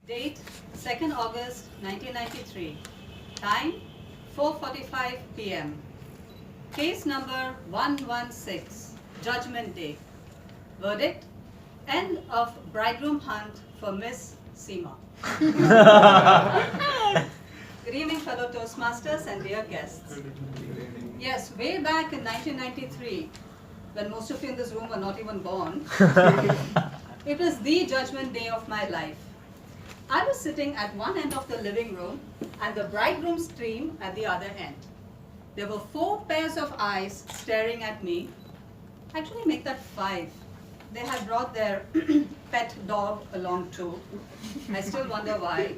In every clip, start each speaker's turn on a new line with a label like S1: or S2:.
S1: Date 2nd August 1993. Time 4:45 p.m. Case number 116. Judgment Day. Verdict: end of bridegroom hunt for Miss Seema. Good evening, fellow Toastmasters and dear guests. Yes, way back in 1993, when most of you in this room were not even born, it was the judgment day of my life. I was sitting at one end of the living room and the bridegroom's stream at the other end. There were 4 pairs of eyes staring at me. Actually, make that 5. They had brought their pet dog along too. I still wonder why.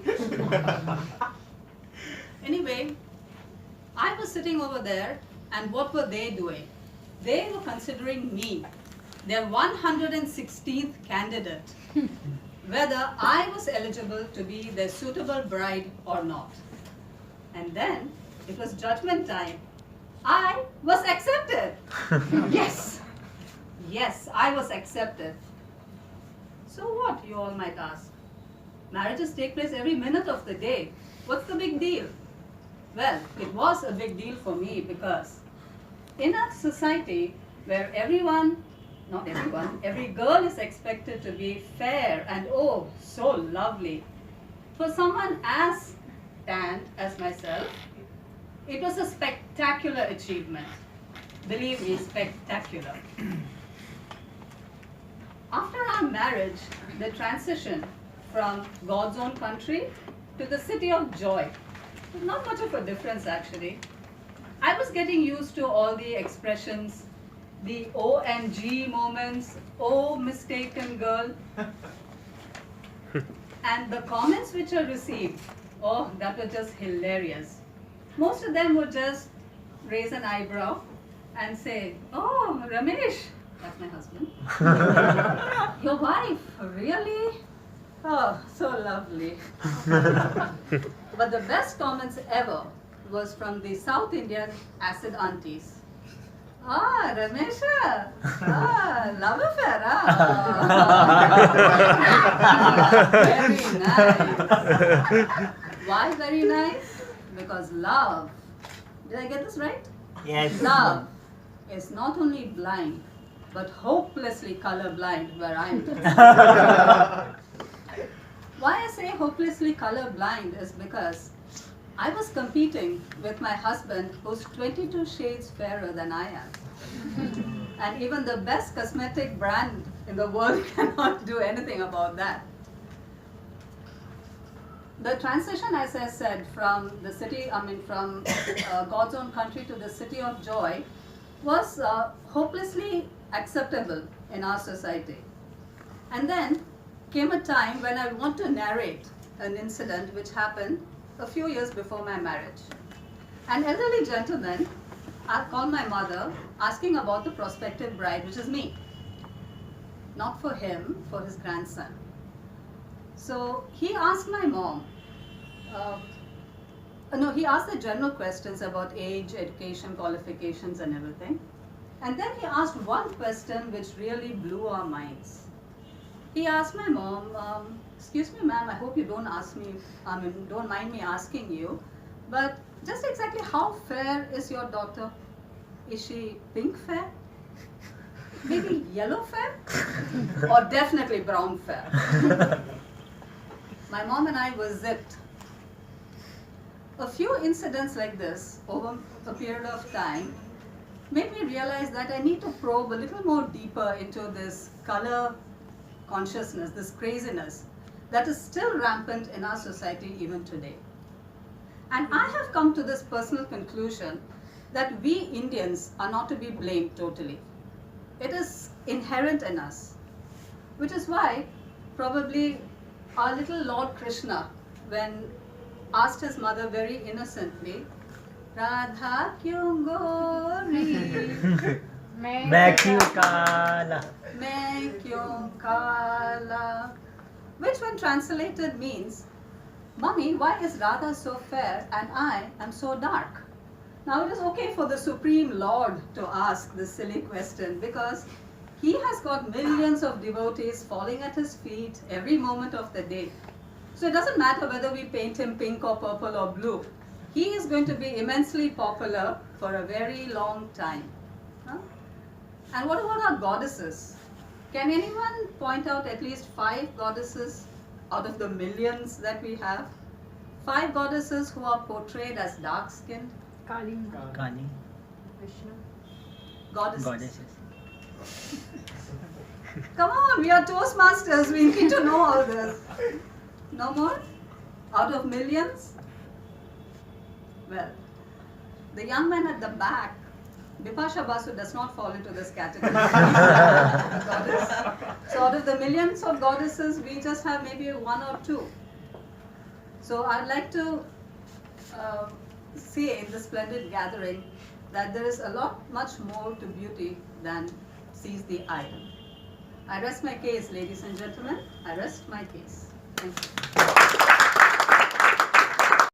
S1: Anyway, I was sitting over there, and what were they doing? They were considering me, their 116th candidate, whether I was eligible to be their suitable bride or not. And then it was judgment time. I was accepted. Yes, I was accepted. So what, you all might ask? Marriages take place every minute of the day. What's the big deal? Well, it was a big deal for me because in a society where every girl is expected to be fair and oh, so lovely, for someone as tanned as myself, it was a spectacular achievement. Believe me, spectacular. After our marriage, the transition from God's own country to the city of joy, not much of a difference actually. I was getting used to all the expressions, the OMG moments, oh mistaken girl, and the comments which I received, oh, that was just hilarious. Most of them would just raise an eyebrow and say, oh, Ramesh, that's my husband, your wife, really? Oh, so lovely. But the best comments ever was from the South Indian acid aunties. Ah, Ramesha, love affair, Very nice. Why very nice? Because love, did I get this right?
S2: Yes.
S1: Love is not only blind, but hopelessly colorblind where I'm concerned. Why I say hopelessly colorblind is because I was competing with my husband who's 22 shades fairer than I am. And even the best cosmetic brand in the world cannot do anything about that. The transition, as I said, from the city, from God's own country to the city of joy was hopelessly acceptable in our society. And then came a time when I want to narrate an incident which happened a few years before my marriage. An elderly gentleman called my mother asking about the prospective bride, which is me. Not for him, for his grandson. So he asked my mom, he asked the general questions about age, education, qualifications and everything. And then he asked one question which really blew our minds. He asked my mom, excuse me ma'am, I hope you don't mind me asking you, but just exactly how fair is your daughter? Is she pink fair? Maybe yellow fair? Or definitely brown fair? My mom and I were zipped. A few incidents like this over a period of time made me realize that I need to probe a little more deeper into this color consciousness, this craziness that is still rampant in our society even today. And I have come to this personal conclusion that we Indians are not to be blamed totally. It is inherent in us, which is why probably our little Lord Krishna, when asked his mother very innocently, Radha kyun gori?
S2: Main kyun kala?
S1: Main kyun kala? Which when translated means, Mummy, why is Radha so fair and I am so dark? Now it is okay for the Supreme Lord to ask this silly question because he has got millions of devotees falling at his feet every moment of the day. So it doesn't matter whether we paint him pink or purple or blue. He is going to be immensely popular for a very long time. Huh? And what about our goddesses? Can anyone point out at least 5 goddesses out of the millions that we have? 5 goddesses who are portrayed as dark-skinned?
S3: Kali.
S2: Kali.
S3: Vishnu.
S1: Goddesses.
S2: Goddesses.
S1: Come on, we are Toastmasters. We need to know all this. No more? Out of millions? Well, the young man at the back, Bipasha Basu does not fall into this category. A goddess. So out of the millions of goddesses, we just have maybe 1 or 2. So I'd like to say in this splendid gathering that there is a lot much more to beauty than sees the eye. I rest my case, ladies and gentlemen. I rest my case. Thank you.